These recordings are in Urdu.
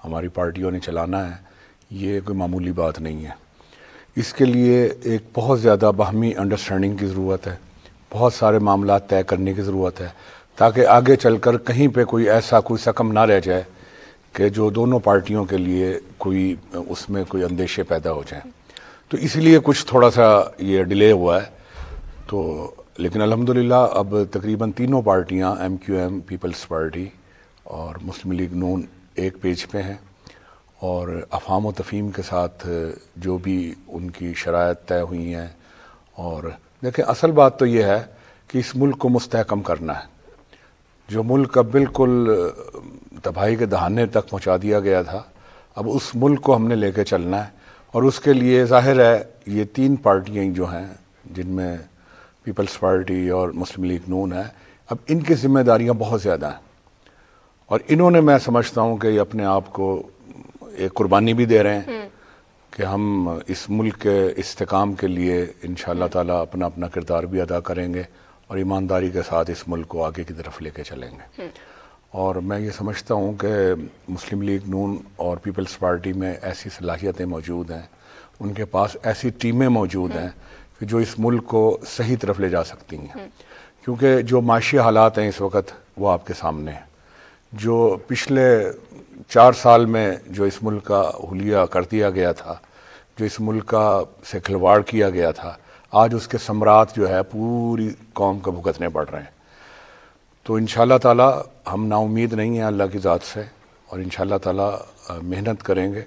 ہماری پارٹیوں نے چلانا ہے، یہ کوئی معمولی بات نہیں ہے۔ اس کے لیے ایک بہت زیادہ باہمی انڈرسٹینڈنگ کی ضرورت ہے، بہت سارے معاملات طے کرنے کی ضرورت ہے، تاکہ آگے چل کر کہیں پہ کوئی سکم نہ رہ جائے کہ جو دونوں پارٹیوں کے لیے اس میں کوئی اندیشے پیدا ہو جائیں۔ تو اس لیے کچھ تھوڑا سا یہ ڈیلے ہوا ہے، تو لیکن الحمدللہ اب تقریباً تینوں پارٹیاں MQM، پیپلز پارٹی اور مسلم لیگ نون ایک پیج پہ ہیں، اور افہام و تفہیم کے ساتھ جو بھی ان کی شرائط طے ہوئی ہیں۔ اور دیکھیں، اصل بات تو یہ ہے کہ اس ملک کو مستحکم کرنا ہے۔ جو ملک اب بالکل تباہی کے دہانے تک پہنچا دیا گیا تھا، اب اس ملک کو ہم نے لے کے چلنا ہے، اور اس کے لیے ظاہر ہے یہ تین پارٹیاں جو ہیں، جن میں پیپلز پارٹی اور مسلم لیگ نون ہے، اب ان کی ذمہ داریاں بہت زیادہ ہیں، اور انہوں نے، میں سمجھتا ہوں کہ یہ اپنے آپ کو ایک قربانی بھی دے رہے ہیں کہ ہم اس ملک کے استحکام کے لیے انشاءاللہ تعالی اپنا اپنا کردار بھی ادا کریں گے، اور ایمانداری کے ساتھ اس ملک کو آگے کی طرف لے کے چلیں گے۔ اور میں یہ سمجھتا ہوں کہ مسلم لیگ نون اور پیپلز پارٹی میں ایسی صلاحیتیں موجود ہیں، ان کے پاس ایسی ٹیمیں موجود ہیں کہ جو اس ملک کو صحیح طرف لے جا سکتی ہیں، کیونکہ جو معاشی حالات ہیں اس وقت وہ آپ کے سامنے ہیں۔ جو پچھلے 4 سال میں جو اس ملک کا حلیہ کر دیا گیا تھا، جو اس ملک کا سے کھلواڑ کیا گیا تھا، آج اس کے ثمرات جو ہے پوری قوم کو بھگتنے پڑ رہے ہیں۔ تو انشاءاللہ تعالی ہم نا امید نہیں ہیں اللہ کی ذات سے، اور انشاءاللہ تعالی محنت کریں گے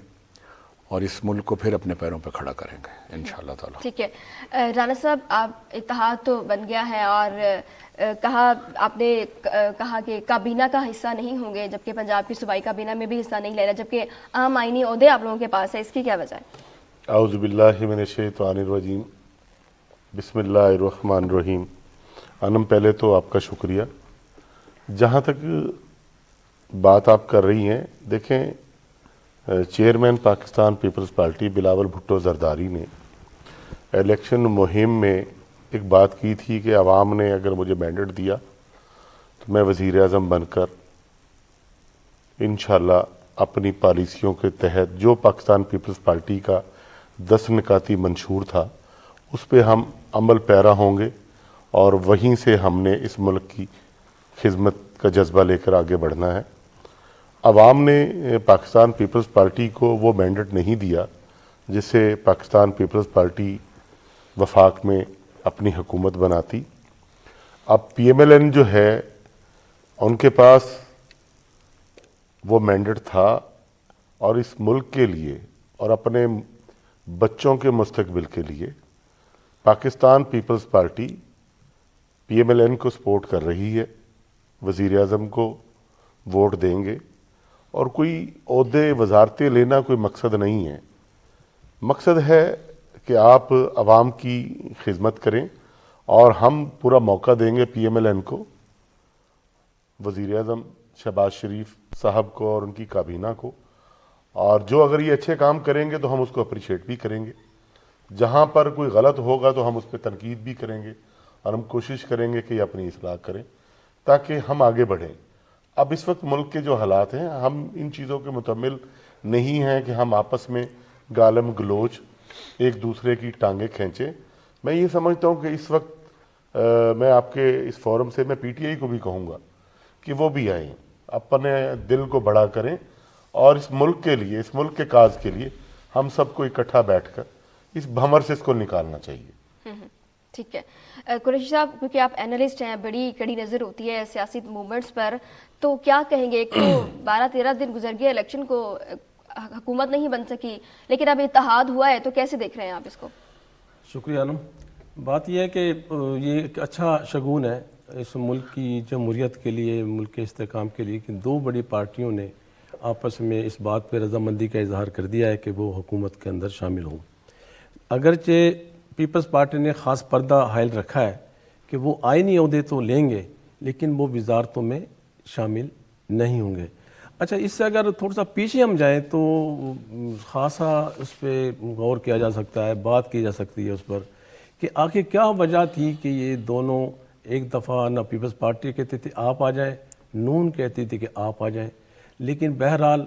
اور اس ملک کو پھر اپنے پیروں پہ کھڑا کریں گے انشاءاللہ تعالی۔ ٹھیک ہے رانا صاحب، آپ اتحاد تو بن گیا ہے، اور آپ نے کہا کہ کابینہ کا حصہ نہیں ہوں گے، جبکہ پنجاب کی صوبائی کابینہ میں بھی حصہ نہیں لے رہا، جبکہ اہم آئینی عہدے آپ لوگوں کے پاس ہے، اس کی کیا وجہ ہے؟ اعوذ باللہ من الشیطان الرجیم، بسم اللہ الرحمن الرحیم۔ انم، پہلے تو آپ کا شکریہ۔ جہاں تک بات آپ کر رہی ہیں، دیکھیں، چیئرمین پاکستان پیپلز پارٹی بلاول بھٹو زرداری نے الیکشن مہم میں ایک بات کی تھی کہ عوام نے اگر مجھے مینڈیٹ دیا تو میں وزیر اعظم بن کر انشاءاللہ اپنی پالیسیوں کے تحت جو پاکستان پیپلز پارٹی کا 10 نکاتی منشور تھا اس پہ ہم عمل پیرا ہوں گے، اور وہیں سے ہم نے اس ملک کی خدمت کا جذبہ لے کر آگے بڑھنا ہے۔ عوام نے پاکستان پیپلز پارٹی کو وہ مینڈیٹ نہیں دیا جس سے پاکستان پیپلز پارٹی وفاق میں اپنی حکومت بناتی۔ اب PMLN جو ہے ان کے پاس وہ مینڈیٹ تھا، اور اس ملک کے لیے اور اپنے بچوں کے مستقبل کے لیے پاکستان پیپلز پارٹی PMLN کو سپورٹ کر رہی ہے، وزیر اعظم کو ووٹ دیں گے، اور کوئی عہدے وزارتیں لینا کوئی مقصد نہیں ہے۔ مقصد ہے کہ آپ عوام کی خدمت کریں، اور ہم پورا موقع دیں گے PMLN کو، وزیر اعظم شہباز شریف صاحب کو اور ان کی کابینہ کو، اور جو اگر یہ اچھے کام کریں گے تو ہم اس کو اپریشیٹ بھی کریں گے، جہاں پر کوئی غلط ہوگا تو ہم اس پہ تنقید بھی کریں گے، اور ہم کوشش کریں گے کہ یہ اپنی اصلاح کریں تاکہ ہم آگے بڑھیں۔ اب اس وقت ملک کے جو حالات ہیں، ہم ان چیزوں کے متحمل نہیں ہیں کہ ہم آپس میں گالم گلوچ ایک دوسرے کی ٹانگیں کھینچیں۔ میں یہ سمجھتا ہوں کہ اس وقت میں آپ کے اس فورم سے میں PTI کو بھی کہوں گا کہ وہ بھی آئیں، اپنے دل کو بڑا کریں، اور اس ملک کے لیے، اس ملک کے کاز کے لیے ہم سب کو اکٹھا بیٹھ کر اس بھنور سے اس کو نکالنا چاہیے۔ ٹھیک ہے قریشی صاحب، کیونکہ آپ اینالسٹ ہیں، بڑی کڑی نظر ہوتی ہے سیاسی موومنٹس پر، تو کیا کہیں گے؟ ایک تو 12-13 دن گزر گئے الیکشن کو، حکومت نہیں بن سکی، لیکن اب اتحاد ہوا ہے، تو کیسے دیکھ رہے ہیں آپ اس کو؟ شکریہ عالم۔ بات یہ ہے کہ یہ ایک اچھا شگون ہے اس ملک کی جمہوریت کے لیے، ملک کے استحکام کے لیے، کہ 2 بڑی پارٹیوں نے آپس میں اس بات پہ رضامندی کا اظہار کر دیا ہے کہ وہ حکومت کے اندر شامل ہوں۔ اگرچہ پیپلز پارٹی نے خاص پردہ حائل رکھا ہے کہ وہ آئینی عہدے تو لیں گے لیکن وہ وزارتوں میں شامل نہیں ہوں گے۔ اچھا، اس سے اگر تھوڑا سا پیچھے ہم جائیں تو خاصا اس پہ غور کیا جا سکتا ہے، بات کی جا سکتی ہے اس پر کہ آخر کیا وجہ تھی کہ یہ دونوں ایک دفعہ نہ پیپلز پارٹی کہتے تھے آپ آ جائیں، نون کہتی تھی کہ آپ آ جائیں، لیکن بہرحال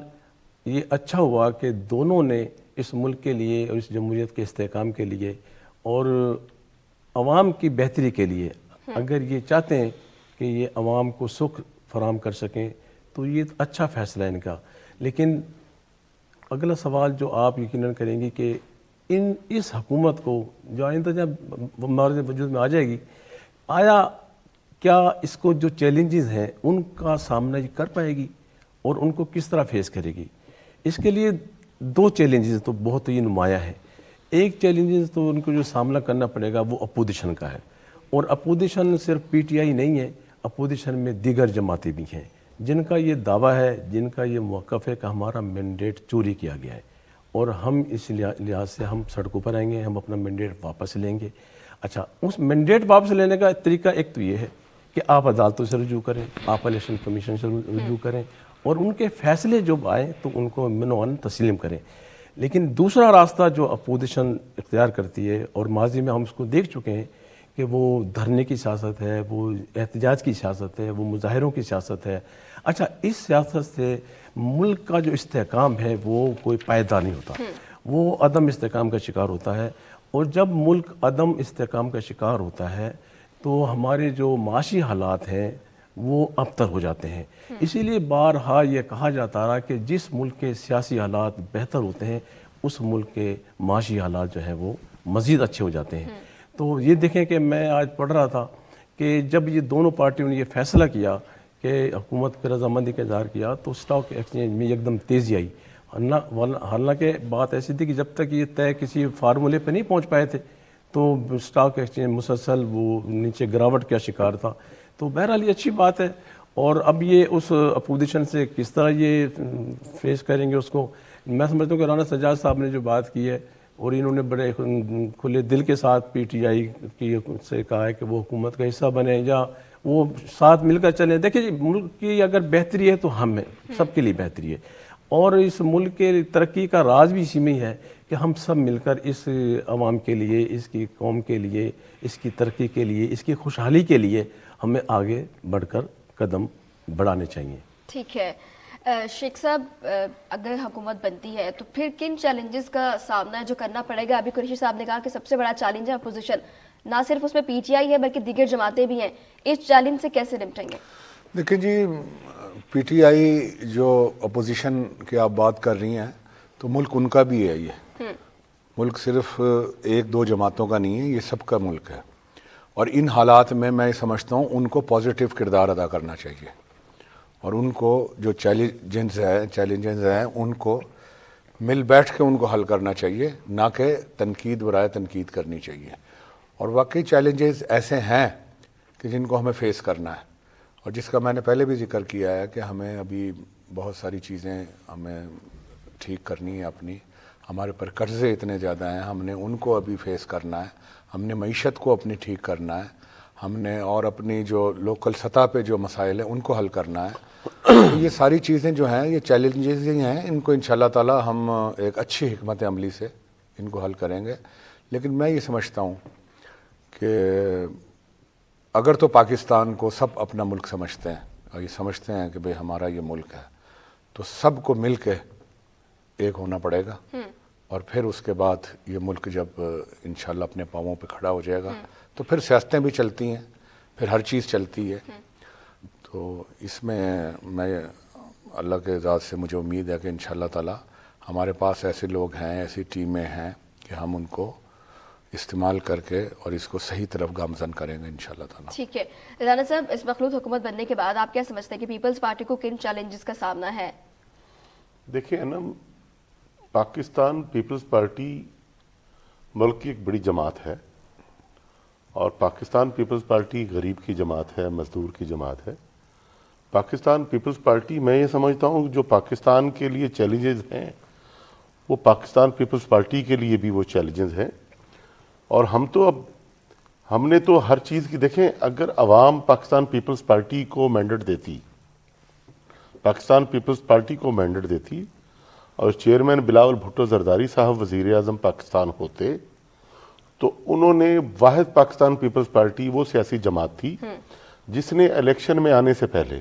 یہ اچھا ہوا کہ دونوں نے اس ملک کے لیے اور اس جمہوریت کے استحکام کے لیے اور عوام کی بہتری کے لیے اگر یہ چاہتے ہیں کہ یہ عوام کو سکھ فراہم کر سکیں تو یہ اچھا فیصلہ ہے ان کا. لیکن اگلا سوال جو آپ یقیناً کریں گی کہ اس حکومت کو جو آئندہ جب ہمارے وجود میں آ جائے گی، آیا کیا اس کو جو چیلنجز ہیں ان کا سامنا یہ کر پائے گی اور ان کو کس طرح فیس کرے گی؟ اس کے لیے دو چیلنجز تو بہت ہی نمایاں ہیں. ایک چیلنجز تو ان کو جو سامنا کرنا پڑے گا وہ اپوزیشن کا ہے، اور اپوزیشن صرف پی ٹی آئی نہیں ہے، اپوزیشن میں دیگر جماعتیں بھی ہیں جن کا یہ دعویٰ ہے، جن کا یہ موقف ہے کہ ہمارا مینڈیٹ چوری کیا گیا ہے اور ہم اس لحاظ سے ہم سڑکوں پر آئیں گے، ہم اپنا مینڈیٹ واپس لیں گے. اچھا، اس مینڈیٹ واپس لینے کا طریقہ ایک تو یہ ہے کہ آپ عدالتوں سے رجوع کریں، آپ الیکشن کمیشن سے رجوع کریں اور ان کے فیصلے جو آئیں تو ان کو منوان تسلیم کریں. لیکن دوسرا راستہ جو اپوزیشن اختیار کرتی ہے، اور ماضی میں ہم اس کو دیکھ چکے ہیں کہ وہ دھرنے کی سیاست ہے، وہ احتجاج کی سیاست ہے، وہ مظاہروں کی سیاست ہے. اچھا، اس سیاست سے ملک کا جو استحکام ہے وہ کوئی پائیدار نہیں ہوتا، وہ عدم استحکام کا شکار ہوتا ہے. اور جب ملک عدم استحکام کا شکار ہوتا ہے تو ہمارے جو معاشی حالات ہیں وہ ابتر ہو جاتے ہیں. اسی لیے بارہا یہ کہا جاتا رہا کہ جس ملک کے سیاسی حالات بہتر ہوتے ہیں اس ملک کے معاشی حالات جو ہیں وہ مزید اچھے ہو جاتے ہیں. تو یہ دیکھیں کہ میں آج پڑھ رہا تھا کہ جب یہ دونوں پارٹیوں نے یہ فیصلہ کیا کہ حکومت پہ رضامندی کا اظہار کیا تو اسٹاک ایکسچینج میں ایک دم تیزی آئی. حالانکہ بات ایسی تھی کہ جب تک یہ طے کسی فارمولے پہ نہیں پہنچ پائے تھے تو اسٹاک ایکسچینج مسلسل وہ نیچے گراوٹ کا شکار تھا. تو بہرحال یہ اچھی بات ہے. اور اب یہ اس اپوزیشن سے کس طرح یہ فیس کریں گے اس کو، میں سمجھتا ہوں کہ رانا سجاد صاحب نے جو بات کی ہے اور انہوں نے بڑے کھلے دل کے ساتھ پی ٹی آئی کی سے کہا ہے کہ وہ حکومت کا حصہ بنے یا وہ ساتھ مل کر چلیں. دیکھیں جی، ملک کی اگر بہتری ہے تو ہم ہیں، سب کے لیے بہتری ہے، اور اس ملک کے ترقی کا راز بھی اسی میں ہی ہے کہ ہم سب مل کر اس عوام کے لیے، اس کی قوم کے لیے، اس کی ترقی کے لیے، اس کی خوشحالی کے لیے ہمیں آگے بڑھ کر قدم بڑھانے چاہیے. ٹھیک ہے شیخ صاحب، اگر حکومت بنتی ہے تو پھر کن چیلنجز کا سامنا جو کرنا پڑے گا؟ ابھی قریشی صاحب نے کہا کہ سب سے بڑا چیلنج ہے اپوزیشن، نہ صرف اس میں پی ٹی آئی ہے بلکہ دیگر جماعتیں بھی ہیں. اس چیلنج سے کیسے نمٹیں گے؟ دیکھیں جی، پی ٹی آئی جو اپوزیشن کی آپ بات کر رہی ہیں تو ملک ان کا بھی ہے. یہ ملک صرف ایک دو جماعتوں کا نہیں ہے، یہ سب کا ملک ہے. اور ان حالات میں میں سمجھتا ہوں ان کو پازیٹیو کردار ادا کرنا چاہیے، اور ان کو جو چیلنجز ہیں ان کو مل بیٹھ کے ان کو حل کرنا چاہیے، نہ کہ تنقید برائے تنقید کرنی چاہیے. اور واقعی چیلنجز ایسے ہیں کہ جن کو ہمیں فیس کرنا ہے، اور جس کا میں نے پہلے بھی ذکر کیا ہے کہ ہمیں ابھی بہت ساری چیزیں ہمیں ٹھیک کرنی ہے. اپنی ہمارے پر قرضے اتنے زیادہ ہیں، ہم نے ان کو ابھی فیس کرنا ہے. ہم نے معیشت کو اپنی ٹھیک کرنا ہے، ہم نے اور اپنی جو لوکل سطح پہ جو مسائل ہیں ان کو حل کرنا ہے. یہ ساری چیزیں جو ہیں یہ چیلنجز ہی ہیں، ان کو انشاءاللہ تعالی ہم ایک اچھی حکمت عملی سے ان کو حل کریں گے. لیکن میں یہ سمجھتا ہوں کہ اگر تو پاکستان کو سب اپنا ملک سمجھتے ہیں اور یہ سمجھتے ہیں کہ بھئی ہمارا یہ ملک ہے، تو سب کو مل کے ایک ہونا پڑے گا. اور پھر اس کے بعد یہ ملک جب انشاءاللہ اپنے پاؤں پہ کھڑا ہو جائے گا تو پھر سیاستیں بھی چلتی ہیں، پھر ہر چیز چلتی ہے. تو اس میں اللہ کے ذات سے مجھے امید ہے کہ انشاءاللہ تعالی ہمارے پاس ایسے لوگ ہیں، ایسی ٹیمیں ہیں کہ ہم ان کو استعمال کر کے اور اس کو صحیح طرف گامزن کریں گے انشاءاللہ تعالی. ٹھیک ہے رانا صاحب، اس مخلوط حکومت بننے کے بعد آپ کیا سمجھتے ہیں کہ پیپلز پارٹی کو کن چیلنجز کا سامنا ہے؟ دیکھیں نا، پاکستان پیپلز پارٹی ملک کی ایک بڑی جماعت ہے، اور پاکستان پیپلز پارٹی غریب کی جماعت ہے، مزدور کی جماعت ہے. پاکستان پیپلز پارٹی، میں یہ سمجھتا ہوں جو پاکستان کے لیے چیلنجز ہیں وہ پاکستان پیپلز پارٹی کے لیے بھی وہ چیلنجز ہیں. اور ہم نے تو ہر چیز کی، دیکھیں اگر عوام پاکستان پیپلز پارٹی کو مینڈیٹ دیتی، پاکستان پیپلز پارٹی کو مینڈیٹ دیتی اور چیئرمین بلاول بھٹو زرداری صاحب وزیر اعظم پاکستان ہوتے تو انہوں نے واحد پاکستان پیپلز پارٹی وہ سیاسی جماعت تھی جس نے الیکشن میں آنے سے پہلے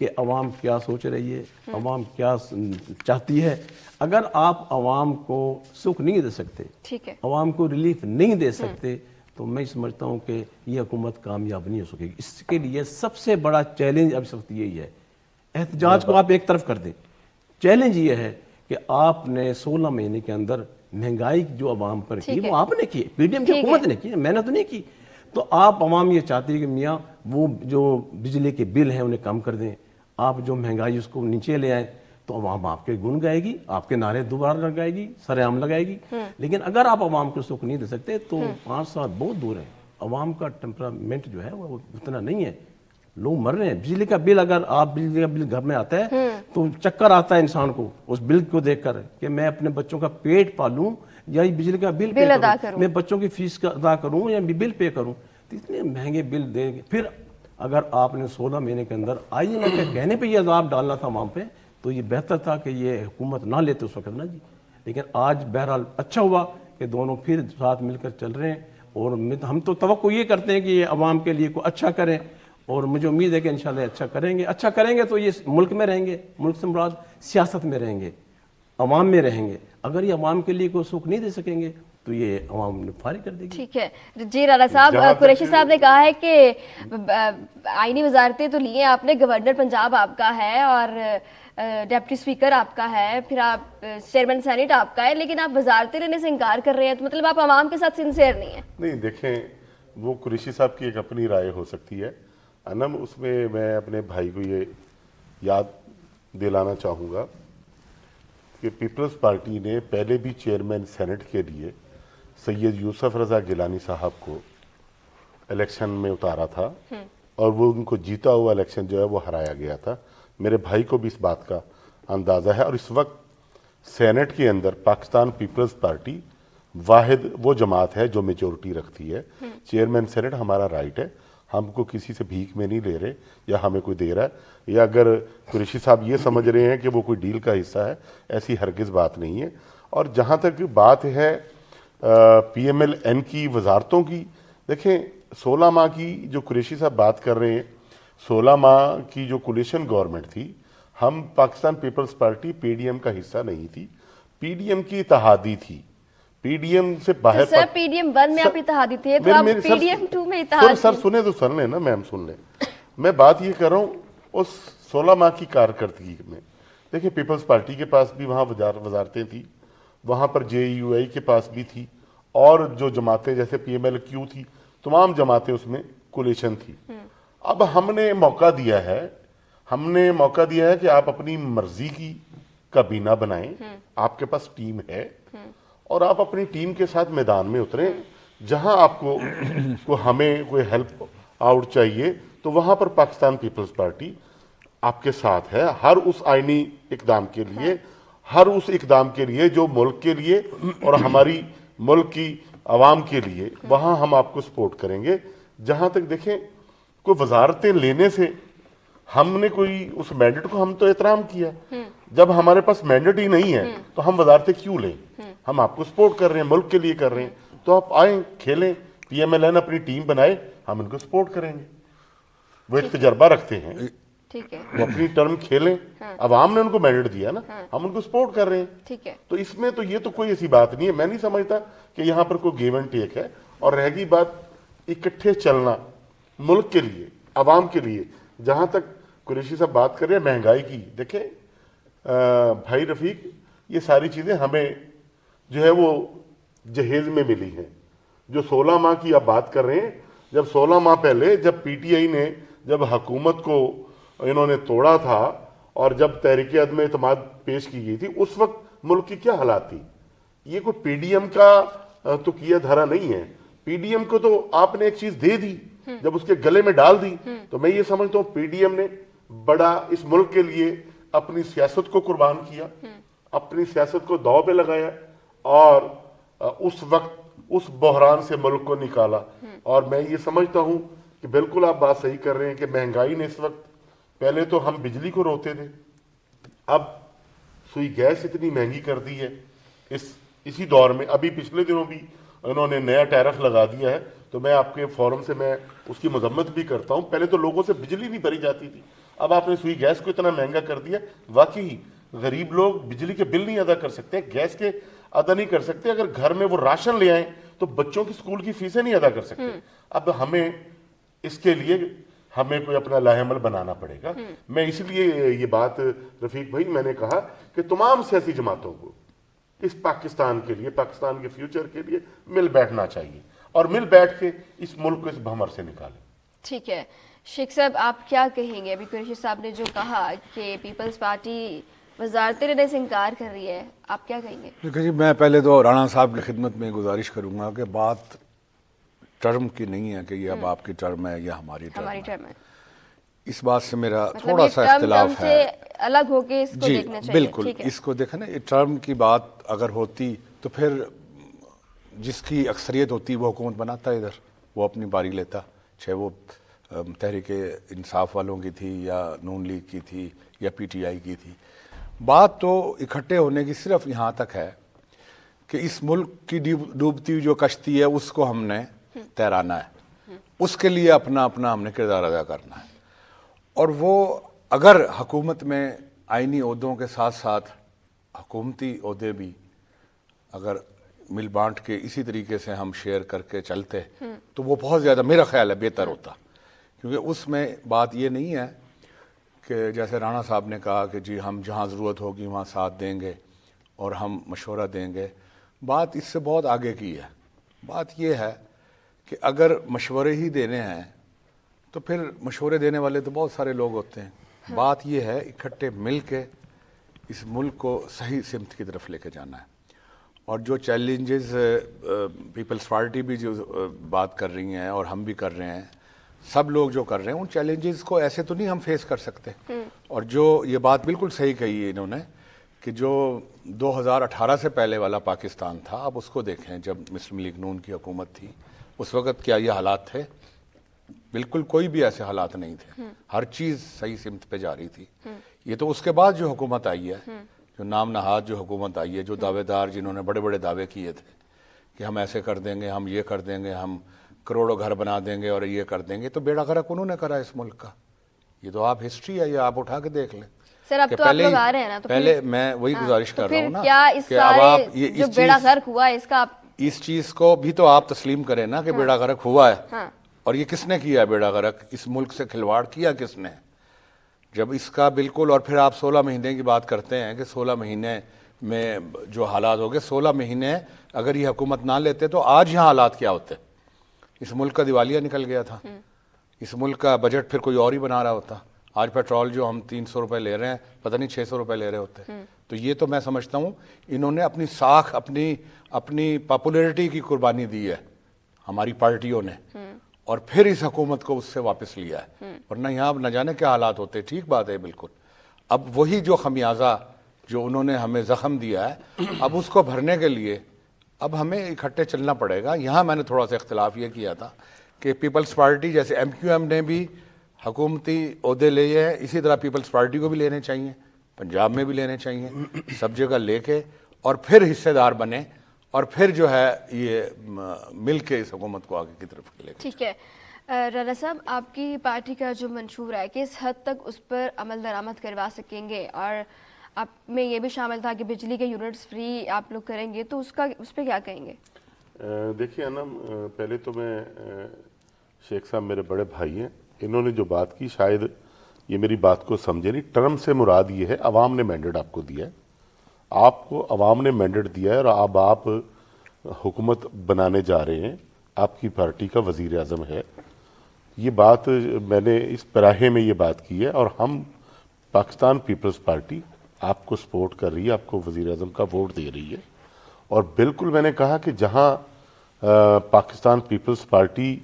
کہ عوام کیا سوچ رہی ہے, عوام کیا چاہتی ہے. اگر آپ عوام کو سکھ نہیں دے سکتے, ٹھیک ہے, عوام کو ریلیف نہیں دے سکتے, تو میں سمجھتا ہوں کہ یہ حکومت کامیاب نہیں ہو سکے گی. اس کے لیے سب سے بڑا چیلنج اب اس وقت یہی ہے, احتجاج کو آپ ایک طرف کر دیں, چیلنج یہ ہے کہ آپ نے 16 مہینے کے اندر مہنگائی جو عوام پر کی وہ آپ نے کی, پی ڈی ایم کی حکومت نے کی, میں نے تو نہیں کی. تو آپ عوام یہ چاہتی ہے کہ میاں وہ جو بجلی کے بل ہیں انہیں کم کر دیں, آپ جو مہنگائی اس کو نیچے لے آئیں, تو عوام آپ کے گن گائے گی, آپ کے نعرے دوبارہ لگائے گی, سر عام لگائے گی. لیکن اگر آپ عوام کو سکھ نہیں دے سکتے تو 5 سال بہت دور ہے. عوام کا ٹیمپرامنٹ جو ہے وہ اتنا نہیں ہے, لوگ مر رہے ہیں. بجلی کا بل, اگر آپ بجلی کا بل گھر میں آتا ہے تو چکر آتا ہے انسان کو اس بل کو دیکھ کر کہ میں اپنے بچوں کا پیٹ پالوں یا بجلی کا بل پے کروں, میں بچوں کی فیس ادا کروں یا بل پے کروں. تو اتنے مہنگے بل دیں گے. پھر اگر آپ نے 16 مہینے کے اندر آئی ایم ایف کے کہنے پہ یہ عذاب ڈالنا تھا عوام پہ, تو یہ بہتر تھا کہ یہ حکومت نہ لیتے اس وقت نا جی. لیکن آج بہرحال اچھا ہوا کہ دونوں پھر ساتھ مل کر چل رہے ہیں, اور ہم تو توقع یہ کرتے ہیں کہ یہ عوام کے لیے کوئی اچھا کریں, اور مجھے امید ہے کہ انشاءاللہ اچھا کریں گے. اچھا کریں گے تو یہ ملک میں رہیں گے, ملک سے مراد سیاست میں رہیں گے, عوام میں رہیں گے. اگر یہ عوام کے لیے کوئی سکھ نہیں دے سکیں گے تو یہ عوام نے فارغ کر دے گی. ٹھیک ہے جی. رانا صاحب, قریشی صاحب نے کہا ہے کہ آئینی وزارتیں تو لی ہیں آپ نے, گورنر پنجاب آپ کا ہے اور ڈپٹی اسپیکر آپ کا ہے, پھر آپ چیئرمین سینٹ آپ کا ہے, لیکن آپ وزارتیں لینے سے انکار کر رہے ہیں, تو مطلب آپ عوام کے ساتھ سنسیئر نہیں ہیں. نہیں دیکھیں, وہ قریشی صاحب کی ایک اپنی رائے ہو سکتی ہے انم, اس میں اپنے بھائی کو یہ یاد دلانا چاہوں گا کہ پیپلز پارٹی نے پہلے بھی چیئرمین سینٹ کے لیے سید یوسف رضا گیلانی صاحب کو الیکشن میں اتارا تھا, اور وہ ان کو جیتا ہوا الیکشن جو ہے وہ ہرایا گیا تھا. میرے بھائی کو بھی اس بات کا اندازہ ہے. اور اس وقت سینٹ کے اندر پاکستان پیپلز پارٹی واحد وہ جماعت ہے جو میجورٹی رکھتی ہے. چیئرمین سینٹ ہمارا رائٹ ہے, ہم کو کسی سے بھیک میں نہیں لے رہے یا ہمیں کوئی دے رہا ہے, یا اگر قریشی صاحب یہ سمجھ رہے ہیں کہ وہ کوئی ڈیل کا حصہ ہے, ایسی ہرگز بات نہیں ہے. اور جہاں تک بات ہے پی ایم ایل این کی وزارتوں کی, دیکھیں 16 ماہ کی جو قریشی صاحب بات کر رہے ہیں, 16 ماہ کی جو کولیشن گورنمنٹ تھی, ہم Pakistan Peoples Party P D M کا حصہ نہیں تھی, پی ڈی ایم کی اتحادی تھی. پی ڈی ایم سے باہر سر پی ڈی ایم 1 میں آپ اتحادی تھے, تو آپ پی ڈی ایم 2 میں اتحادی. سر سنیں تو سن لیں نا میم, سن لیں. میں بات یہ کر رہا ہوں اس 16 ماہ کی کارکردگی میں. دیکھیں پیپلز پارٹی کے پاس بھی وہاں وزارتیں تھیں, وہاں پر جے یو آئی کے پاس بھی تھی, اور جو جماعتیں جیسے پی ایم ایل کیو تھی, تمام جماعتیں اس میں کولیشن تھی. اب ہم نے موقع دیا ہے کہ آپ اپنی مرضی کی کابینہ بنائیں, آپ کے پاس ٹیم ہے, اور آپ اپنی ٹیم کے ساتھ میدان میں اتریں. جہاں آپ کو ہمیں کوئی ہیلپ آؤٹ چاہیے تو وہاں پر پاکستان پیپلز پارٹی آپ کے ساتھ ہے, ہر اس آئینی اقدام کے لیے, ہر اس اقدام کے لیے جو ملک کے لیے اور ہماری ملک کی عوام کے لیے, وہاں ہم آپ کو سپورٹ کریں گے. جہاں تک دیکھیں کوئی وزارتیں لینے سے ہم نے کوئی اس مینڈیٹ کو ہم تو احترام کیا, جب ہمارے پاس مینڈیٹ ہی نہیں ہے تو ہم وزارتیں کیوں لیں؟ ہم آپ کو سپورٹ کر رہے ہیں, ملک کے لیے کر رہے ہیں, تو آپ آئیں کھیلیں, پی ایم ایل این اپنی ٹیم بنائے, ہم ان کو سپورٹ کریں گے. وہ ایک تجربہ رکھتے ہیں, ٹھیک ہے, وہ اپنی ٹرم کھیلیں, عوام نے ان کو مینڈیٹ دیا نا, ہم ان کو سپورٹ کر رہے ہیں. ٹھیک ہے. تو اس میں تو یہ تو کوئی ایسی بات نہیں ہے, میں نہیں سمجھتا کہ یہاں پر کوئی گیو اینڈ ٹیک ہے. اور رہ گئی بات اکٹھے چلنا ملک کے لیے, عوام کے لیے, جہاں تک قریشی صاحب بات کر رہے ہیں مہنگائی کی, دیکھیں بھائی رفیق, یہ ساری چیزیں ہمیں جو ہے وہ جہیز میں ملی ہیں. جو 16 ماہ کی آپ بات کر رہے ہیں, جب 16 ماہ پہلے جب پی ٹی آئی نے جب حکومت کو انہوں نے توڑا تھا اور جب تحریک عدم اعتماد پیش کی گئی تھی, اس وقت ملک کی کیا حالات تھی؟ یہ کوئی پی ڈی ایم کا تو کیا دھرا نہیں ہے. پی ڈی ایم کو تو آپ نے ایک چیز دے دی, جب اس کے گلے میں ڈال دی, تو میں یہ سمجھتا ہوں پی ڈی ایم نے بڑا اس ملک کے لیے اپنی سیاست کو قربان کیا, اپنی سیاست کو داؤ پہ لگایا, اور اس وقت اس بحران سے ملک کو نکالا. اور میں یہ سمجھتا ہوں کہ بالکل آپ بات صحیح کر رہے ہیں کہ مہنگائی نے اس وقت, پہلے تو ہم بجلی کو روتے تھے, اب سوئی گیس اتنی مہنگی کر دی ہے اسی دور میں. ابھی پچھلے دنوں بھی انہوں نے نیا ٹیرف لگا دیا ہے, تو میں آپ کے فورم سے میں اس کی مذمت بھی کرتا ہوں. پہلے تو لوگوں سے بجلی نہیں بھری جاتی تھی, اب آپ نے سوئی گیس کو اتنا مہنگا کر دیا. واقعی غریب لوگ بجلی کے بل نہیں ادا کر سکتے, گیس کے ادا نہیں کر سکتے, اگر گھر میں وہ راشن لے آئیں تو بچوں کی اسکول کی فیسیں نہیں ادا کر سکتے. اب ہمیں اس کے لیے ہمیں کوئی اپنا لاہ عمل بنانا پڑے گا. میں اس لیے یہ بات رفیق بھائی میں نے کہا کہ تمام سیاسی جماعتوں کو اس پاکستان کے لیے, پاکستان کے فیوچر کے لیے مل بیٹھنا چاہیے اور مل بیٹھ کے اس ملک کو اس بھمر سے نکالیں. ٹھیک ہے شیخ صاحب, آپ کیا کہیں گے؟ ابھی قریشی صاحب نے جو کہا کہ پیپلز پارٹی وزارتیں لینے سے انکار کر رہی ہے, آپ کیا کہیں گے؟ دیکھیں جی, میں پہلے تو رانا صاحب کی خدمت میں گزارش کروں گا کہ بات ٹرم کی نہیں ہے کہ یہ اب آپ کی ٹرم ہے یا ہماری ٹرم ہے. اس بات سے میرا تھوڑا سا اختلاف ہے. الگ ہو کے اس کو دیکھنا چاہیے. بالکل, اس کو دیکھیں نا, یہ ٹرم کی بات اگر ہوتی تو پھر جس کی اکثریت ہوتی وہ حکومت بناتا ہے ادھر, وہ اپنی باری لیتا, چاہے وہ تحریک انصاف والوں کی تھی یا نون لیگ کی تھی یا پی ٹی آئی کی تھی. بات تو اکٹھے ہونے کی صرف یہاں تک ہے کہ اس ملک کی ڈوبتی ہوئی جو کشتی ہے اس کو ہم نے تیرانا ہے, اس کے لیے اپنا اپنا ہم نے کردار ادا کرنا ہے. اور وہ اگر حکومت میں آئینی عہدوں کے ساتھ ساتھ حکومتی عہدے بھی اگر مل بانٹ کے اسی طریقے سے ہم شیئر کر کے چلتے تو وہ بہت زیادہ میرا خیال ہے بہتر ہوتا. کیونکہ اس میں بات یہ نہیں ہے کہ جیسے رانا صاحب نے کہا کہ جی ہم جہاں ضرورت ہوگی وہاں ساتھ دیں گے اور ہم مشورہ دیں گے. بات اس سے بہت آگے کی ہے. بات یہ ہے کہ اگر مشورے ہی دینے ہیں تو پھر مشورے دینے والے تو بہت سارے لوگ ہوتے ہیں. بات یہ ہے اکٹھے مل کے اس ملک کو صحیح سمت کی طرف لے کے جانا ہے. اور جو چیلنجز پیپلز پارٹی بھی جو بات کر رہی ہیں اور ہم بھی کر رہے ہیں, سب لوگ جو کر رہے ہیں, ان چیلنجز کو ایسے تو نہیں ہم فیس کر سکتے. اور جو یہ بات بالکل صحیح کہی ہے انہوں نے کہ جو 2018 سے پہلے والا پاکستان تھا, اب اس کو دیکھیں, جب مسلم لیگ نون کی حکومت تھی اس وقت کیا یہ حالات تھے؟ بالکل کوئی بھی ایسے حالات نہیں تھے. ہر چیز صحیح سمت پہ جا رہی تھی. یہ تو اس کے بعد جو حکومت آئی ہے, جو نام نہاد جو حکومت آئی ہے, جو دعوے دار جنہوں نے بڑے بڑے دعوے کیے تھے کہ ہم ایسے کر دیں گے, ہم یہ کر دیں گے, ہم کروڑوں گھر بنا دیں گے اور یہ کر دیں گے, تو بیڑا غرق انہوں نے کرا اس ملک کا. یہ تو آپ ہسٹری ہے, یہ آپ اٹھا کے دیکھ لیں. سر اب تو آپ لوگ آ رہے ہیں نا, تو پہلے میں وہی گزارش کر رہا ہوں نا کیا اس کہ اب آپ سارے جو بیڑا غرق ہوا ہے اس کا اس چیز کو بھی تو آپ تسلیم کریں نا کہ بیڑا غرق ہوا ہے. اور یہ کس نے کیا ہے بیڑا غرق؟ اس ملک سے کھلواڑ کیا کس نے؟ جب اس کا بالکل, اور پھر آپ 16 مہینے کی بات کرتے ہیں کہ 16 مہینے میں جو حالات ہو گئے, 16 مہینے اگر یہ حکومت نہ لیتے تو آج یہاں حالات کیا ہوتے؟ اس ملک کا دیوالیہ نکل گیا تھا. اس ملک کا بجٹ پھر کوئی اور ہی بنا رہا ہوتا. آج پیٹرول جو ہم 300 روپے لے رہے ہیں, پتہ نہیں 600 روپے لے رہے ہوتے. تو یہ تو میں سمجھتا ہوں انہوں نے اپنی ساکھ, اپنی پاپولیرٹی کی قربانی دی ہے ہماری پارٹیوں نے, اور پھر اس حکومت کو اس سے واپس لیا ہے. ورنہ یہاں اب نہ جانے کیا حالات ہوتے. ٹھیک بات ہے بالکل. اب وہی جو خمیازہ جو انہوں نے ہمیں زخم دیا ہے, اب اس کو بھرنے کے لیے اب ہمیں اکٹھے چلنا پڑے گا. یہاں میں نے تھوڑا سا اختلاف یہ کیا تھا کہ پیپلز پارٹی جیسے MQM نے بھی حکومتی عہدے لیے ہیں, اسی طرح پیپلز پارٹی کو بھی لینے چاہیے, پنجاب میں بھی لینے چاہیے, سب جگہ لے کے اور پھر حصے دار بنے اور پھر جو ہے یہ مل کے اس حکومت کو آگے کی طرف لے کے. ٹھیک ہے رانا صاحب, آپ کی پارٹی کا جو منشور ہے کس حد تک اس پر عمل درآمد کروا سکیں گے؟ اور آپ میں یہ بھی شامل تھا کہ بجلی کے یونٹس فری آپ لوگ کریں گے, تو اس پہ کیا کہیں گے؟ دیکھیے انم, پہلے تو میں شیخ صاحب میرے بڑے بھائی ہیں, انہوں نے جو بات کی شاید یہ میری بات کو سمجھے نہیں. ٹرم سے مراد یہ ہے عوام نے مینڈیٹ آپ کو دیا ہے, آپ کو عوام نے مینڈیٹ دیا ہے اور اب آپ حکومت بنانے جا رہے ہیں, آپ کی پارٹی کا وزیر اعظم ہے. یہ بات میں نے اس پیراہے میں یہ بات کی ہے اور ہم پاکستان پیپلز پارٹی آپ کو سپورٹ کر رہی ہے, آپ کو وزیر اعظم کا ووٹ دے رہی ہے. اور بالکل میں نے کہا کہ جہاں پاکستان پیپلز پارٹی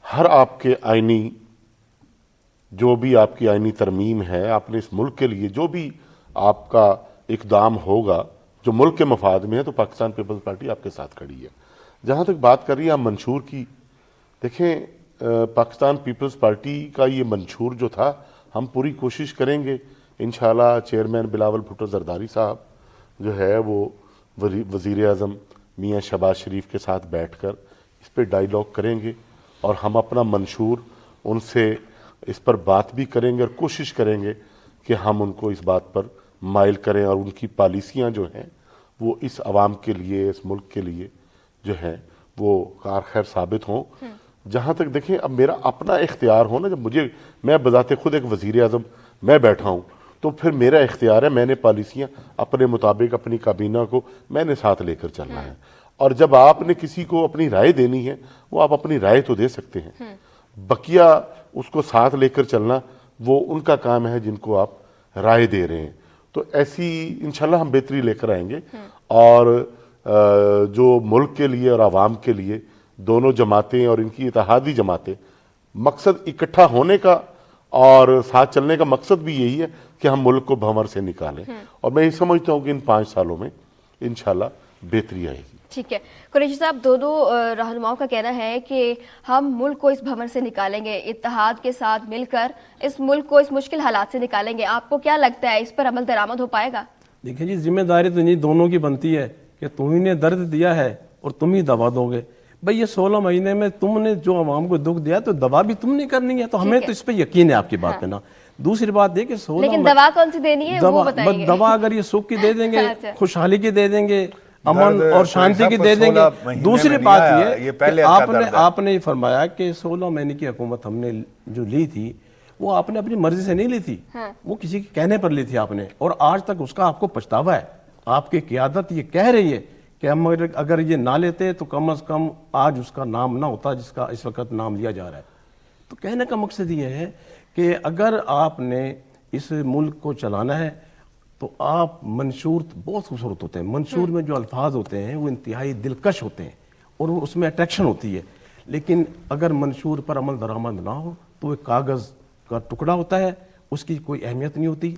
ہر آپ کے آئینی جو بھی آپ کی آئینی ترمیم ہے, آپ نے اس ملک کے لیے جو بھی آپ کا اقدام ہوگا جو ملک کے مفاد میں ہے, تو پاکستان پیپلز پارٹی آپ کے ساتھ کھڑی ہے. جہاں تک بات کر رہی ہے آپ منشور کی, دیکھیں پاکستان پیپلز پارٹی کا یہ منشور جو تھا, ہم پوری کوشش کریں گے انشاءاللہ. چیئرمین بلاول بھٹو زرداری صاحب جو ہے وہ وزیر اعظم میاں شہباز شریف کے ساتھ بیٹھ کر اس پہ ڈائیلاگ کریں گے اور ہم اپنا منشور ان سے اس پر بات بھی کریں گے اور کوشش کریں گے کہ ہم ان کو اس بات پر مائل کریں اور ان کی پالیسیاں جو ہیں وہ اس عوام کے لیے، اس ملک کے لیے جو ہیں وہ کار خیر ثابت ہوں. جہاں تک دیکھیں اب میرا اپنا اختیار ہو نا، جب میں بذات خود ایک وزیر اعظم میں بیٹھا ہوں تو پھر میرا اختیار ہے، میں نے پالیسیاں اپنے مطابق اپنی کابینہ کو میں نے ساتھ لے کر چلنا ہے. اور جب آپ نے کسی کو اپنی رائے دینی ہے وہ آپ اپنی رائے تو دے سکتے ہیں، بقیہ اس کو ساتھ لے کر چلنا وہ ان کا کام ہے جن کو آپ رائے دے رہے ہیں. تو ایسی انشاءاللہ ہم بہتری لے کر آئیں گے اور جو ملک کے لیے اور عوام کے لیے دونوں جماعتیں اور ان کی اتحادی جماعتیں مقصد اکٹھا ہونے کا اور ساتھ چلنے کا مقصد بھی یہی ہے کہ ہم ملک کو بھنور سے نکالیں. اور میں یہ سمجھتا ہوں کہ ان 5 سالوں میں انشاءاللہ بہتری آئے گی. ٹھیک ہے قریشی صاحب، دونوں رہنماؤں کا کہنا ہے کہ ہم ملک کو اس بھنور سے نکالیں گے، اتحاد کے ساتھ مل کر اس ملک کو اس مشکل حالات سے نکالیں گے. آپ کو کیا لگتا ہے اس پر عمل درآمد ہو پائے گا؟ دیکھیں جی، ذمہ داری تو نہیں دونوں کی بنتی ہے کہ تمہیں نے درد دیا ہے اور تم ہی دوا دو گے. بھئی یہ 16 مہینے میں تم نے جو عوام کو دکھ دیا تو دوا بھی تم نے کرنی ہے. تو ہمیں تو اس پہ یقین ہے آپ کی بات پہ نا. دوسری بات یہ کہ 16 لیکن دوا کون سی دینی ہے وہ بتائیں گے. دوا اگر یہ سکھ کی دے دیں گے، خوشحالی کی دے دیں گے، امن اور شانتی کی دے دیں گے. دوسری بات یہ کہ آپ نے فرمایا کہ 16 مہینے کی حکومت ہم نے جو لی تھی وہ آپ نے اپنی مرضی سے نہیں لی تھی، وہ کسی کے کہنے پر لی تھی آپ نے، اور آج تک اس کا آپ کو پچھتاوا ہے. آپ کی قیادت یہ کہہ رہی ہے کہ ہم اگر یہ نہ لیتے تو کم از کم آج اس کا نام نہ ہوتا جس کا اس وقت نام لیا جا رہا ہے. تو کہنے کا مقصد یہ ہے کہ اگر آپ نے اس ملک کو چلانا ہے تو آپ منشور بہت خوبصورت ہوتے ہیں، منشور میں جو الفاظ ہوتے ہیں وہ انتہائی دلکش ہوتے ہیں اور اس میں اٹریکشن ہوتی ہے، لیکن اگر منشور پر عمل درآمد نہ ہو تو وہ کاغذ کا ٹکڑا ہوتا ہے، اس کی کوئی اہمیت نہیں ہوتی.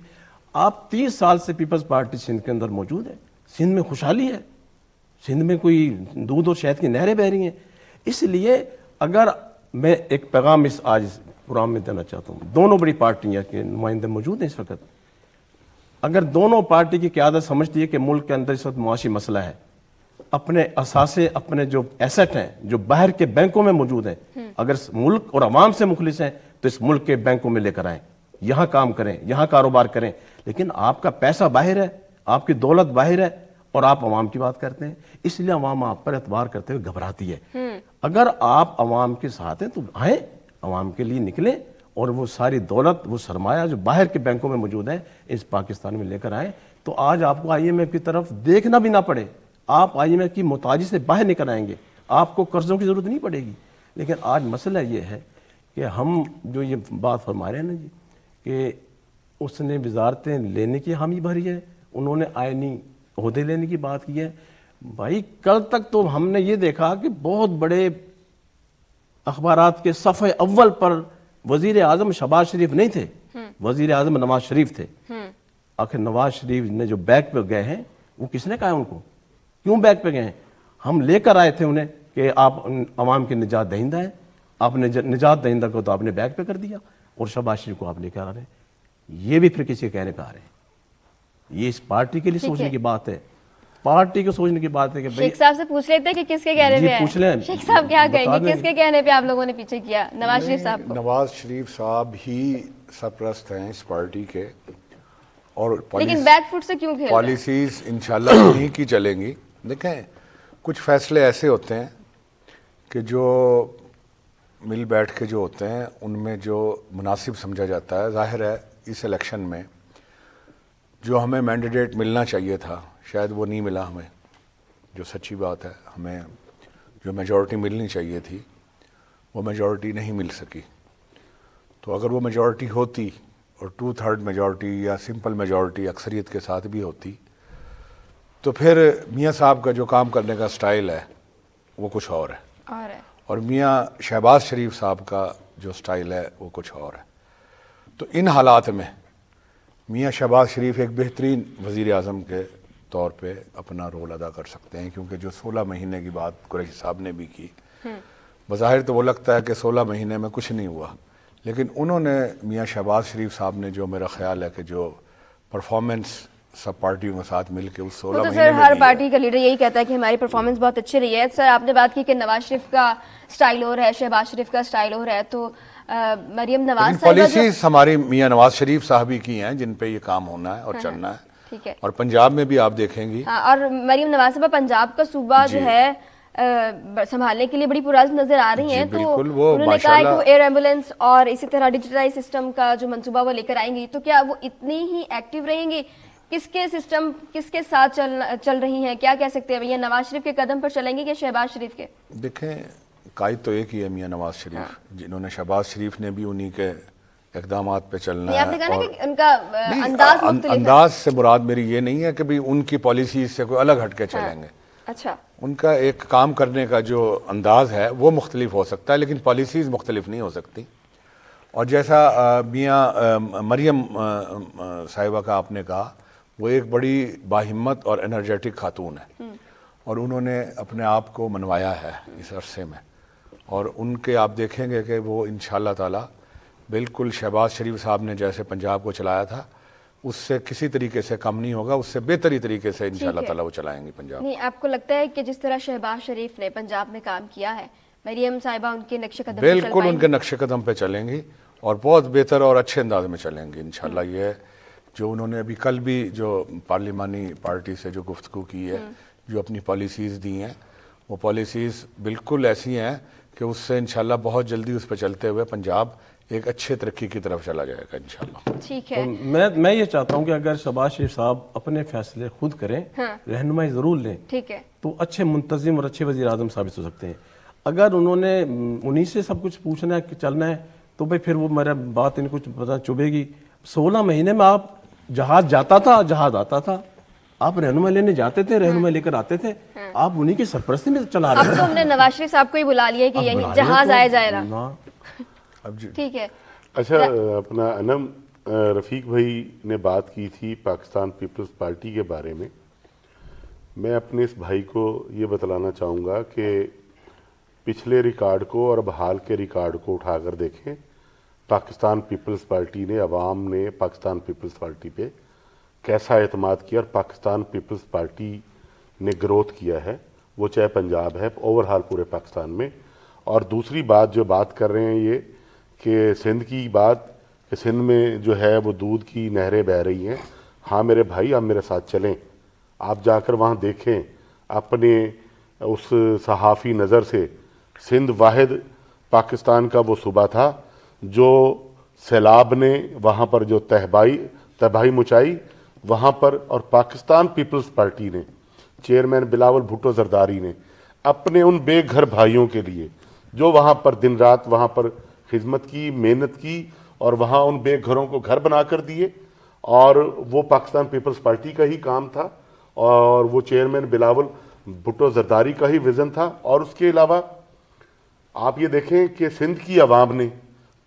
آپ 30 سال سے پیپلز پارٹی سندھ کے اندر موجود ہے، سندھ میں خوشحالی ہے، سندھ میں کوئی دودھ اور شہد کی نہریں بہ رہی ہیں. اس لیے اگر میں ایک پیغام اس آج پروگرام میں دینا چاہتا ہوں، دونوں بڑی پارٹیاں کے نمائندے موجود ہیں اس وقت. اگر دونوں پارٹی کی قیادت سمجھتی ہے کہ ملک کے اندر اس وقت معاشی مسئلہ ہے، اپنے اثاثے اپنے جو ایسٹ ہیں جو باہر کے بینکوں میں موجود ہیں، اگر ملک اور عوام سے مخلص ہیں تو اس ملک کے بینکوں میں لے کر آئیں، یہاں کام کریں، یہاں کاروبار کریں. لیکن آپ کا پیسہ باہر ہے، آپ کی دولت باہر ہے اور آپ عوام کی بات کرتے ہیں، اس لیے عوام آپ پر اعتبار کرتے ہوئے گھبراتی ہے. اگر آپ عوام کے ساتھ ہیں تو آئیں، عوام کے لیے نکلیں اور وہ ساری دولت، وہ سرمایہ جو باہر کے بینکوں میں موجود ہے اس پاکستان میں لے کر آئیں. تو آج آپ کو IMF کی طرف دیکھنا بھی نہ پڑے، آپ IMF کی محتاجی سے باہر نکل آئیں گے، آپ کو قرضوں کی ضرورت نہیں پڑے گی. لیکن آج مسئلہ یہ ہے کہ ہم جو یہ بات فرما رہے ہیں نا جی کہ اس نے وزارتیں لینے کی حامی بھری ہے، انہوں نے آئینی عہدے لینے کی بات کی ہے. بھائی کل تک تو ہم نے یہ دیکھا کہ بہت بڑے اخبارات کے صفحے اول پر وزیر اعظم شہباز شریف نہیں تھے، وزیر اعظم نواز شریف تھے. آخر نواز شریف نے جو بیک پہ گئے ہیں وہ کس نے کہا ان کو کیوں بیک پہ گئے ہیں؟ ہم لے کر آئے تھے انہیں کہ آپ عوام کے نجات دہندہ ہیں، آپ نے نجات دہندہ کو تو آپ نے بیک پہ کر دیا اور شہباز شریف کو آپ لے کر آ رہے ہیں. یہ بھی پھر کسی کے کہنے پہ آ رہے ہیں. یہ اس پارٹی کے لیے سوچنے کی بات ہے، پارٹی کو سوچنے کی بات ہے کہ شیخ صاحب سے پوچھ لیتے ہیں کہ کس کے کہنے پہ پوچھ لیں. شیخ صاحب کیا کہیں گے، کس کے کہنے پہ آپ لوگوں نے پیچھے کیا نواز شریف صاحب کو؟ نواز شریف صاحب ہی سرپرست ہیں اس پارٹی کے، اور لیکن بیک فٹ سے کیوں کھیل رہے ہیں؟ پالیسیز انشاءاللہ انہیں کی چلیں گی. دیکھیں کچھ فیصلے ایسے ہوتے ہیں کہ جو مل بیٹھ کے جو ہوتے ہیں ان میں جو مناسب سمجھا جاتا ہے. ظاہر ہے اس الیکشن میں جو ہمیں مینڈیٹ ملنا چاہیے تھا شاید وہ نہیں ملا ہمیں، جو سچی بات ہے. ہمیں جو میجورٹی ملنی چاہیے تھی وہ میجورٹی نہیں مل سکی. تو اگر وہ میجورٹی ہوتی اور 2/3 میجورٹی یا سمپل میجورٹی اکثریت کے ساتھ بھی ہوتی تو پھر میاں صاحب کا جو کام کرنے کا سٹائل ہے وہ کچھ اور ہے، اور میاں شہباز شریف صاحب کا جو سٹائل ہے وہ کچھ اور ہے. تو ان حالات میں میاں شہباز شریف ایک بہترین وزیر اعظم کے طور پہ اپنا رول ادا کر سکتے ہیں، کیونکہ جو 16 مہینے کی بات قریشی صاحب نے بھی کی، بظاہر تو وہ لگتا ہے کہ 16 مہینے میں کچھ نہیں ہوا، لیکن انہوں نے میاں شہباز شریف صاحب نے جو میرا خیال ہے کہ جو پرفارمنس سب پارٹیوں کے ساتھ مل کے اس 16 تو مہینے سر میں ہر پارٹی کا لیڈر یہی کہتا ہے کہ ہماری پرفارمنس بہت اچھی رہی ہے. سر آپ نے بات کی کہ نواز شریف کا سٹائل اور ہے، شہباز شریف کا سٹائل اور ہے، تو مریم نواز لیکن صاحبہ پالیسیز ہماری میاں نواز شریف صاحبی کی ہیں جن پہ یہ کام ہونا ہے اور چلنا ہے. ٹھیک ہے. اور پنجاب میں بھی آپ دیکھیں گی. ہاں، اور مریم نواز صاحبہ پنجاب کا صوبہ جو ہے سنبھالنے کے لیے بڑی پرعزم نظر آ رہی ہیں. تو انہوں نے کہا ہے کہ وہ ایئر ایمبولینس اور اسی طرح ڈیجیٹلائز سسٹم کا جو منصوبہ وہ لے کر آئیں گی. تو کیا وہ اتنی ہی ایکٹیو رہیں گی؟ کس کے سسٹم کس کے ساتھ چل رہی ہیں؟ کیا کہہ سکتے ہیں؟ یا نواز شریف کے قدم پر چلیں گے کہ شہباز شریف کے؟ دیکھیں، قائد تو ایک ہی ہے میاں نواز شریف، جنہوں نے شہباز شریف نے بھی انہی کے اقدامات پہ چلنا ہے. آپ نے کہا نا کہ ان کا انداز مختلف ہے. انداز سے مراد میری یہ نہیں ہے کہ بھی ان کی پالیسیز سے کوئی الگ ہٹ کے چلیں گے. اچھا. ان کا ایک کام کرنے کا جو انداز ہے وہ مختلف ہو سکتا ہے، لیکن پالیسیز مختلف نہیں ہو سکتی. اور جیسا میاں مریم صاحبہ کا آپ نے کہا، وہ ایک بڑی باہمت اور انرجیٹک خاتون ہے، اور انہوں نے اپنے آپ کو منوایا ہے اس عرصے میں. اور ان کے آپ دیکھیں گے کہ وہ انشاءاللہ تعالی بالکل شہباز شریف صاحب نے جیسے پنجاب کو چلایا تھا اس سے کسی طریقے سے کم نہیں ہوگا، اس سے بہتری طریقے سے انشاءاللہ تعالی وہ چلائیں گی پنجاب. نہیں، آپ کو لگتا ہے کہ جس طرح شہباز شریف نے پنجاب میں کام کیا ہے، مریم صاحبہ ان کے نقش قدم پہ چل بالکل ان کے نقش قدم پہ چلیں گی اور بہت بہتر اور اچھے انداز میں چلیں گی انشاءاللہ. یہ جو انہوں نے ابھی کل بھی جو پارلیمانی پارٹی سے جو گفتگو کی ہے، جو اپنی پالیسیز دی ہیں، وہ پالیسیز بالکل ایسی ہیں کہ اس سے انشاءاللہ بہت جلدی اس پہ چلتے ہوئے پنجاب ایک اچھے ترقی کی طرف چلا جائے گا انشاءاللہ. ٹھیک ہے. میں یہ چاہتا ہوں کہ اگر شہباز شریف صاحب اپنے فیصلے خود کریں، رہنمائی ضرور لیں، ٹھیک ہے، تو اچھے منتظم اور اچھے وزیر اعظم ثابت ہو سکتے ہیں. اگر انہوں نے انہی سے سب کچھ پوچھنا ہے کہ چلنا ہے، تو بھائی پھر وہ میرا بات ان کو پتہ چبھے گی. 16 مہینے میں آپ جہاز جاتا تھا، جہاز آتا تھا، آپ رہنما لینے جاتے تھے، رہنما لے کر آتے تھے، آپ انہی کی سرپرستی میں چلا رہے اب تو ہم نے نواز شریف صاحب کو ہی بلا لیا کہ یہی جہاز آیا جائے گا. ٹھیک ہے. اچھا، اپنا انم رفیق بھائی نے بات کی تھی پاکستان پیپلز پارٹی کے بارے میں. میں اپنے اس بھائی کو یہ بتلانا چاہوں گا کہ پچھلے ریکارڈ کو اور اب حال کے ریکارڈ کو اٹھا کر دیکھیں. پاکستان پیپلز پارٹی نے، عوام نے پاکستان پیپلز پارٹی پہ کیسا اعتماد کیا، اور پاکستان پیپلز پارٹی نے گروتھ کیا ہے، وہ چاہے پنجاب ہے، اوورہال پورے پاکستان میں. اور دوسری بات جو بات کر رہے ہیں یہ کہ سندھ کی بات، کہ سندھ میں جو ہے وہ دودھ کی نہریں بہہ رہی ہیں. ہاں میرے بھائی، آپ میرے ساتھ چلیں، آپ جا کر وہاں دیکھیں اپنے اس صحافی نظر سے. سندھ واحد پاکستان کا وہ صوبہ تھا جو سیلاب نے وہاں پر جو تباہی مچائی وہاں پر، اور پاکستان پیپلز پارٹی نے، چیئرمین بلاول بھٹو زرداری نے اپنے ان بے گھر بھائیوں کے لیے جو وہاں پر دن رات وہاں پر خدمت کی، محنت کی، اور وہاں ان بے گھروں کو گھر بنا کر دیے. اور وہ پاکستان پیپلز پارٹی کا ہی کام تھا، اور وہ چیئرمین بلاول بھٹو زرداری کا ہی ویژن تھا. اور اس کے علاوہ آپ یہ دیکھیں کہ سندھ کی عوام نے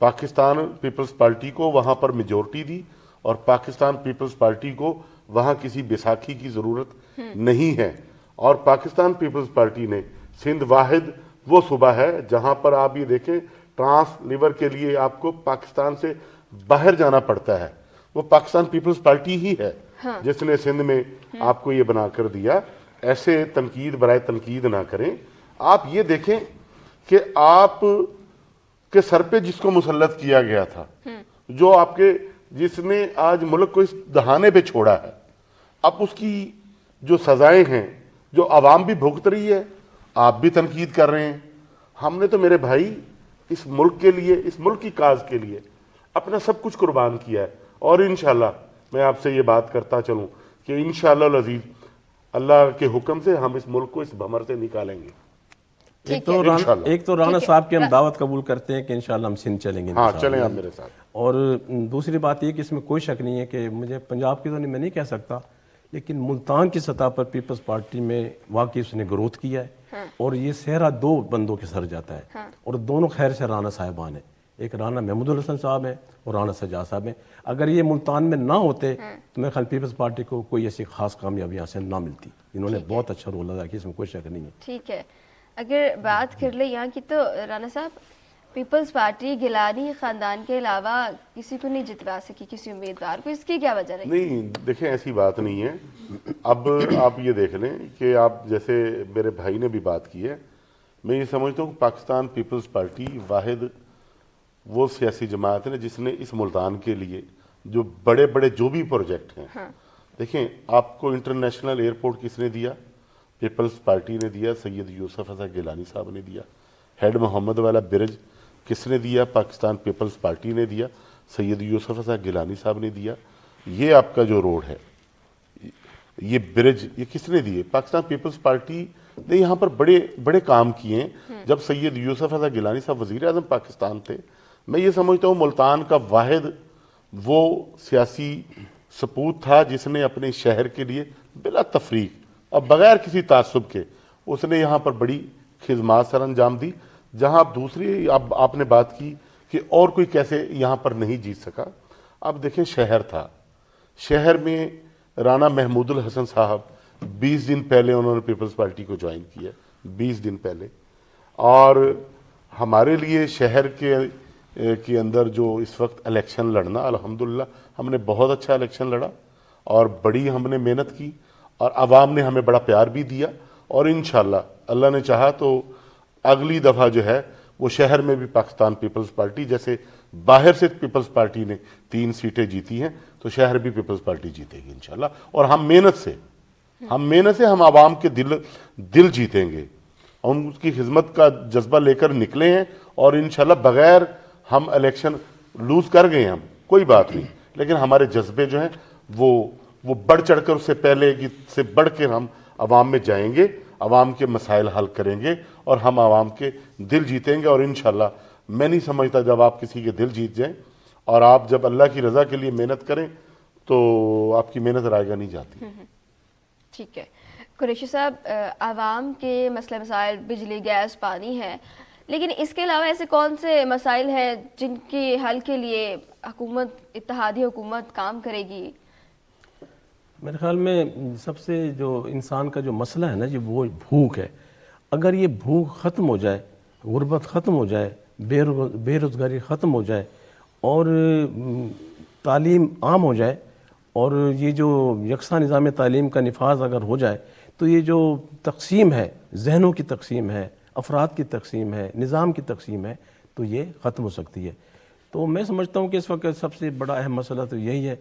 پاکستان پیپلز پارٹی کو وہاں پر میجورٹی دی، اور پاکستان پیپلز پارٹی کو وہاں کسی بیساکھی کی ضرورت نہیں ہے. اور پاکستان پیپلز پارٹی نے، سندھ واحد وہ صوبہ ہے جہاں پر آپ یہ دیکھیں ٹرانس لیور کے لیے آپ کو پاکستان سے باہر جانا پڑتا ہے، وہ پاکستان پیپلز پارٹی ہی ہے جس نے سندھ میں آپ کو یہ بنا کر دیا. ایسے تنقید برائے تنقید نہ کریں. آپ یہ دیکھیں کہ آپ کے سر پہ جس کو مسلط کیا گیا تھا، جو آپ کے، جس نے آج ملک کو اس دہانے پہ چھوڑا ہے، اب اس کی جو سزائیں ہیں جو عوام بھی بھگت رہی ہے، آپ بھی تنقید کر رہے ہیں. ہم نے تو میرے بھائی اس ملک کے لیے، اس ملک کی کاز کے لیے اپنا سب کچھ قربان کیا ہے. اور انشاءاللہ میں آپ سے یہ بات کرتا چلوں کہ انشاءاللہ العزیز اللہ کے حکم سے ہم اس ملک کو اس بھمر سے نکالیں گے. ایک تو رانا صاحب کی ہم دعوت قبول کرتے ہیں کہ انشاءاللہ ہم سندھ چلیں گے. ہاں چلیں آپ میرے ساتھ. اور دوسری بات یہ کہ اس میں کوئی شک نہیں ہے کہ مجھے پنجاب کی تو میں نہیں کہہ سکتا، لیکن ملتان کی سطح پر پیپلز پارٹی میں واقعی اس نے گروتھ کیا ہے. اور یہ صحرا 2 بندوں کے سر جاتا ہے، اور دونوں خیر سے رانا صاحبان ہیں. ایک رانا محمود الحسن صاحب ہیں اور رانا سجاد صاحب ہیں. اگر یہ ملتان میں نہ ہوتے تو میرے خیال پیپلز پارٹی کو کوئی ایسی خاص کامیابی حاصل نہ ملتی. انہوں نے بہت اچھا رول ادا کیا، اس میں کوئی شک نہیں ہے. ٹھیک ہے. اگر بات کر لیں یہاں کی، تو رانا صاحب پیپلز پارٹی گیلانی خاندان کے علاوہ کسی کو نہیں جتوا سکی، کسی امیدوار کو، اس کی کیا وجہ رہی؟ نہیں دیکھیں، ایسی بات نہیں ہے. اب آپ یہ دیکھ لیں کہ آپ جیسے میرے بھائی نے بھی بات کی ہے، میں یہ سمجھتا ہوں کہ پاکستان پیپلز پارٹی واحد وہ سیاسی جماعت ہے جس نے اس ملتان کے لیے جو بڑے بڑے جو بھی پروجیکٹ ہیں، دیکھیں آپ کو انٹرنیشنل ایئرپورٹ کس نے دیا؟ پیپلز پارٹی نے دیا، سید یوسف حسن گیلانی صاحب نے دیا۔ ہیڈ محمد والا برج کس نے دیا؟ پاکستان پیپلز پارٹی نے دیا، سید یوسف حسن گیلانی صاحب نے دیا۔ یہ آپ کا جو روڈ ہے، یہ برج، یہ کس نے دیے؟ پاکستان پیپلز پارٹی نے یہاں پر بڑے بڑے کام کیے ہیں۔ جب سید یوسف حسن گیلانی صاحب وزیر اعظم پاکستان تھے، میں یہ سمجھتا ہوں ملتان کا واحد وہ سیاسی سپوت تھا جس نے اپنے شہر کے لیے بلا تفریق اور بغیر کسی تعصب کے اس نے یہاں پر بڑی خدمات سر انجام دی۔ جہاں اب دوسری اب آپ نے بات کی کہ اور کوئی کیسے یہاں پر نہیں جیت سکا، اب دیکھیں شہر تھا، شہر میں رانا محمود الحسن صاحب 20 دن پہلے انہوں نے پیپلز پارٹی کو جوائن کیا، 20 دن پہلے، اور ہمارے لیے شہر کے اندر جو اس وقت الیکشن لڑنا، الحمدللہ ہم نے بہت اچھا الیکشن لڑا اور بڑی ہم نے محنت کی اور عوام نے ہمیں بڑا پیار بھی دیا، اور انشاءاللہ اللہ نے چاہا تو اگلی دفعہ جو ہے وہ شہر میں بھی پاکستان پیپلز پارٹی، جیسے باہر سے پیپلز پارٹی نے 3 سیٹیں جیتی ہیں تو شہر بھی پیپلز پارٹی جیتے گی انشاءاللہ، اور ہم محنت سے ہم عوام کے دل جیتیں گے، ان کی خدمت کا جذبہ لے کر نکلے ہیں، اور انشاءاللہ بغیر ہم الیکشن لوز کر گئے ہم کوئی بات نہیں، لیکن ہمارے جذبے جو ہیں وہ بڑھ چڑھ کر اس سے پہلے سے بڑھ کے ہم عوام میں جائیں گے، عوام کے مسائل حل کریں گے اور ہم عوام کے دل جیتیں گے، اور انشاءاللہ میں نہیں سمجھتا جب آپ کسی کے دل جیت جائیں اور آپ جب اللہ کی رضا کے لیے محنت کریں تو آپ کی محنت رائے گاہ نہیں جاتی۔ ٹھیک ہے قریشی صاحب، عوام کے مسئلے مسائل بجلی، گیس، پانی ہے، لیکن اس کے علاوہ ایسے کون سے مسائل ہیں جن کے حل کے لیے اتحادی حکومت کام کرے گی؟ میرے خیال میں سب سے جو انسان کا جو مسئلہ ہے نا جی، وہ بھوک ہے۔ اگر یہ بھوک ختم ہو جائے، غربت ختم ہو جائے، بے روزگاری ختم ہو جائے اور تعلیم عام ہو جائے، اور یہ جو یکساں نظام تعلیم کا نفاذ اگر ہو جائے، تو یہ جو تقسیم ہے، ذہنوں کی تقسیم ہے، افراد کی تقسیم ہے، نظام کی تقسیم ہے، تو یہ ختم ہو سکتی ہے۔ تو میں سمجھتا ہوں کہ اس وقت سب سے بڑا اہم مسئلہ تو یہی ہے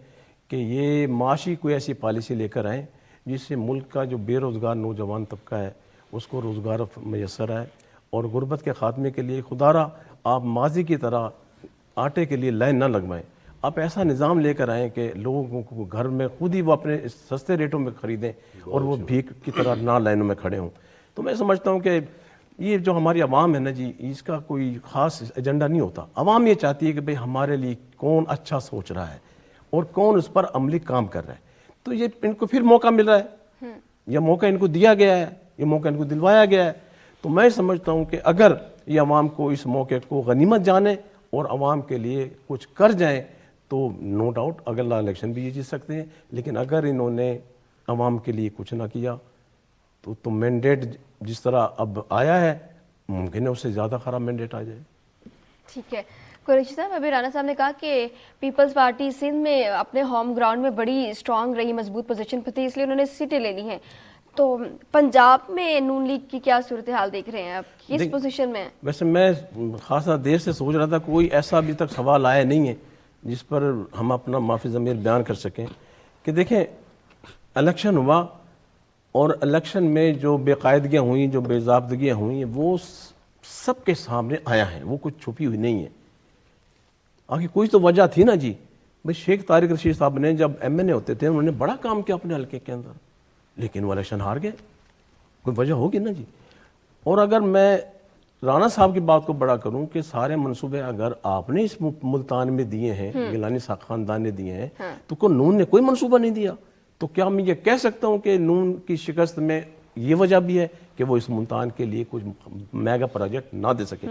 کہ یہ معاشی کوئی ایسی پالیسی لے کر آئیں جس سے ملک کا جو بے روزگار نوجوان طبقہ ہے اس کو روزگار میسر آئے، اور غربت کے خاتمے کے لیے خدا را آپ ماضی کی طرح آٹے کے لیے لائن نہ لگوائیں، آپ ایسا نظام لے کر آئیں کہ لوگوں کو گھر میں خود ہی وہ اپنے سستے ریٹوں میں خریدیں اور وہ بھیک کی طرح نہ لائنوں میں کھڑے ہوں۔ تو میں سمجھتا ہوں کہ یہ جو ہماری عوام ہے نا جی، اس کا کوئی خاص ایجنڈا نہیں ہوتا، عوام یہ چاہتی ہے کہ بھئی ہمارے لیے کون اچھا سوچ رہا ہے اور کون اس پر عملی کام کر رہا ہے، تو یہ ان کو پھر موقع مل رہا ہے، یہ موقع ان کو دیا گیا ہے، یہ موقع ان کو دلوایا گیا ہے۔ تو میں سمجھتا ہوں کہ اگر یہ عوام کو اس موقع کو غنیمت جانے اور عوام کے لیے کچھ کر جائیں تو نو ڈاؤٹ اگلا الیکشن بھی یہ جیت سکتے ہیں، لیکن اگر انہوں نے عوام کے لیے کچھ نہ کیا تو مینڈیٹ جس طرح اب آیا ہے ممکن ہے اس سے زیادہ خراب مینڈیٹ آ جائے۔ ٹھیک ہے قریشی صاحب، ابھی رانا صاحب نے کہا کہ پیپلز پارٹی سندھ میں اپنے ہوم گراؤنڈ میں بڑی اسٹرانگ رہی، مضبوط پوزیشن پہ تھی، اس لیے انہوں نے سیٹیں لینی ہیں، تو پنجاب میں نون لیگ کی کیا صورتحال دیکھ رہے ہیں آپ، کس پوزیشن میں؟ ویسے میں خاصا دیر سے سوچ رہا تھا، کوئی ایسا ابھی تک سوال آیا نہیں ہے جس پر ہم اپنا معافی ضمیر بیان کر سکیں کہ دیکھیں الیکشن ہوا اور الیکشن میں جو بے قاعدگیاں ہوئیں، جو بے ضابطگیاں ہوئیں، وہ سب کے سامنے آیا ہے، وہ کچھ چھپی ہوئی نہیں ہے۔ آگے کوئی تو وجہ تھی نا جی، بھئی شیخ طارق رشید صاحب نے جب ایم این اے ہوتے تھے انہوں نے بڑا کام کیا اپنے حلقے کے اندر، لیکن وہ الیکشن ہار گئے، کوئی وجہ ہوگی نا جی۔ اور اگر میں رانا صاحب کی بات کو بڑا کروں کہ سارے منصوبے اگر آپ نے اس ملتان میں دیے ہیں، گیلانی صاحب خاندان نے دیے ہیں، تو کو نون نے کوئی منصوبہ نہیں دیا، تو کیا میں یہ کہہ سکتا ہوں کہ نون کی شکست میں یہ وجہ بھی ہے کہ وہ اس ملتان کے لیے کچھ میگا پروجیکٹ نہ دے سکے؟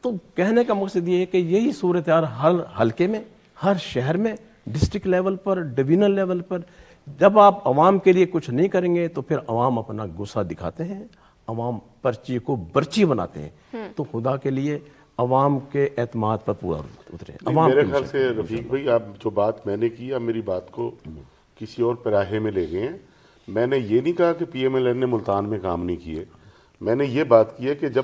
تو کہنے کا مقصد یہ ہے کہ یہی صورتحال ہر حلقے میں، ہر شہر میں، ڈسٹرکٹ لیول پر، ڈویژنل لیول پر، جب آپ عوام کے لیے کچھ نہیں کریں گے تو پھر عوام اپنا غصہ دکھاتے ہیں، عوام پرچی کو برچی بناتے ہیں۔ تو خدا کے لیے عوام کے اعتماد پر پورا اترے۔ میرے خیال سے رفیق بھائی، آپ جو بات میں نے کی، آپ میری بات کو کسی اور پیراہے میں لے گئے ہیں۔ میں نے یہ نہیں کہا کہ پی ایم ایل این نے ملتان میں کام نہیں کیے، میں نے یہ بات کی ہے کہ جب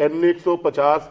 N150